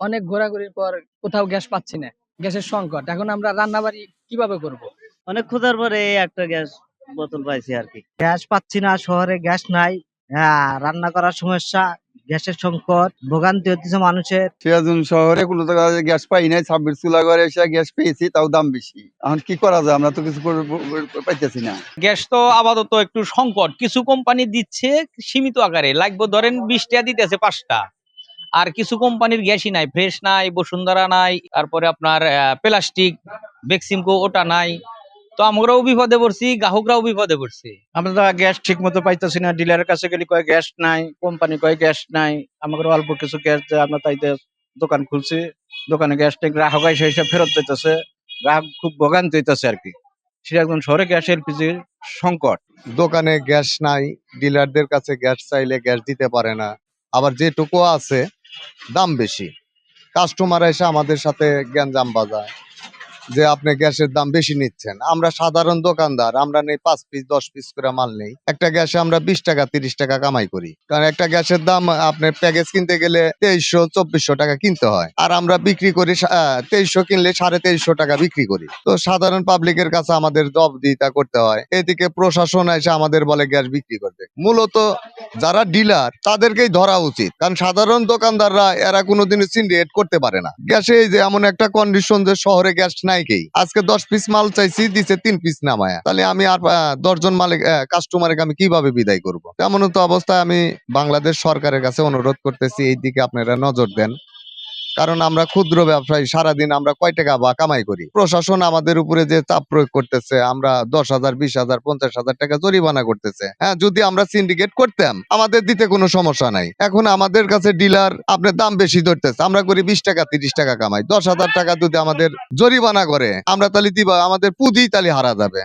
অনেক ঘোরাঘুরির পর কোথাও গ্যাস পাচ্ছি না, গ্যাসের সংকট। এখন আমরা রান্নাবাড়ি কিভাবে করব? অনেক খোঁজার পরে এই একটা গ্যাস বোতল পাইছি আর কি। গ্যাস পাচ্ছি না, শহরে গ্যাস নাই। হ্যাঁ, রান্না করার সমস্যা, গ্যাসের সংকট, ভোগান্তি হচ্ছে মানুষের। সিরাজগঞ্জ শহরে কোনো জায়গায় গ্যাস পাই নাই, 26 চুলা ঘরে এসে গ্যাস পেয়েছি, তাও দাম বেশি। এখন কি করা যায়, আমরা তো কিছু পাইতেছি না। গ্যাস তো আপাতত একটু সংকট, কিছু কোম্পানি দিচ্ছে সীমিত আকারে, লাগবে ধরেন 20 টাকা দিতেছে 5টা। আর কিছু কোম্পানির গ্যাসই নাই, ফ্রেশ নাই, বসুন্ধরা নাই, তারপরে আপনার প্লাস্টিক বেক্সিমকো ওটা নাই। তো আমরাও বিপদে পড়ছি, গ্রাহকরাও বিপদে পড়ছে। আমরা গ্যাস ঠিক মতো পাইতেছি না, ডিলারের কাছে গেলে কয় গ্যাস নাই, কোম্পানি কয় গ্যাস নাই। আমাদের অল্প কিছু গ্যাস দেয়, আমরা তাইতে দোকান খুলছি, দোকানে গ্যাস নেই, গ্রাহক এসে এসে ফেরত দিতেছে, গ্রাহক খুব ভোগান্তি হইতেছে আর কি। সিরাজগঞ্জ শহরে গ্যাস এলপিজির সংকট। দোকানে গ্যাস নাই, ডিলারদের কাছে গ্যাস চাইলে গ্যাস দিতে পারে না, আবার যেটুকু আছে দাম বেশি। কাস্টমার এসে আমাদের সাথে গ্যাঞ্জাম বাজায় যে আপনি গ্যাসের দাম বেশি নিচ্ছেন। আমরা সাধারণ দোকানদার, আমরা নেই 5 পিস 10 পিস করে মাল নেই, একটা গ্যাসে আমরা 20 টাকা 30 টাকা কামাই করি। কারণ একটা গ্যাসের দাম আপনার প্যাকেজ কিনতে গেলে 2300-2400 টাকা কিনতে হয়, আর আমরা বিক্রি করি 2300 কিনলে 2350 টাকা বিক্রি করি। তো সাধারণ পাবলিকের কাছে আমাদের জবাবদিহিতা করতে হয়। এদিকে প্রশাসন এসে আমাদের বলে গ্যাস বিক্রি করতে। মূলত যারা ডিলার তাদেরকেই ধরা উচিত, কারণ সাধারণ দোকানদাররা এরা কোনোদিনও সিন্ডিকেট করতে পারে না। গ্যাসে এই যে এমন একটা কন্ডিশন যে শহরে গ্যাস নাই, আজকে 10 পিস মাল চাইছি, দিছে 3 পিস নামায়া, তাহলে আমি আর 10 জন মালিক কাস্টমারকে আমি কিভাবে বিদায় করব? তেমন তো অবস্থায় আমি বাংলাদেশ সরকারের কাছে অনুরোধ করতেছি, এই দিকে আপনারা নজর দেন। কারণ আমরা ক্ষুদ্র ব্যবসায়ী, সারাদিন আমরা কয় টাকা বা কামাই করি। প্রশাসন আমাদের উপরে যে চাপ প্রয়োগ করতেছে, আমরা 10,000 20,000 50,000 টাকা জরিমানা করতেছে। হ্যাঁ, যদি আমরা সিন্ডিকেট করতাম আমাদের দিতে কোনো সমস্যা নাই। এখন আমাদের কাছে ডিলার আপনার দাম বেশি ধরতেছে, আমরা করি 20 টাকা 30 টাকা কামাই। 10,000 টাকা যদি আমাদের জরিমানা করে, আমরা তাহলে দিবা, আমাদের পুঁজি তাহলে হারা যাবে।